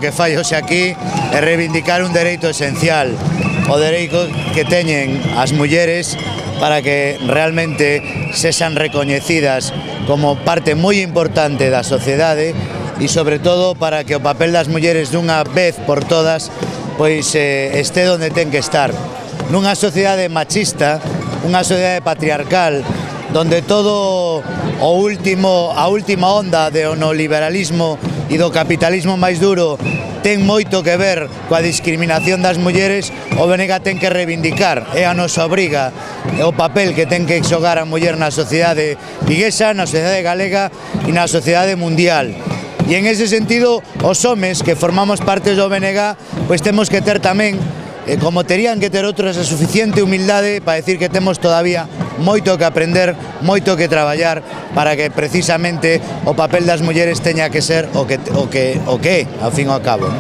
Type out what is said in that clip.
que fai hoxe aquí é reivindicar un dereito esencial, o dereito que teñen as mulleres para que realmente sexan recoñecidas como parte moi importante da sociedade e sobre todo para que o papel das mulleres dunha vez por todas pois este onde ten que estar. Nunha sociedade machista, unha sociedade patriarcal, donde todo a última onda do neoliberalismo e do capitalismo máis duro ten moito que ver coa discriminación das mulleres, o BNG ten que reivindicar, é a nosa obriga, é o papel que ten que xogar a muller na sociedade viguesa, na sociedade galega e na sociedade mundial. E en ese sentido, os homes que formamos parte do BNG, pois temos que ter tamén, como terían que ter outros, a suficiente humildade para decir que temos todavía moito que aprender, moito que traballar para que precisamente o papel das mulleres teña que ser o que é, ao fin e ao cabo.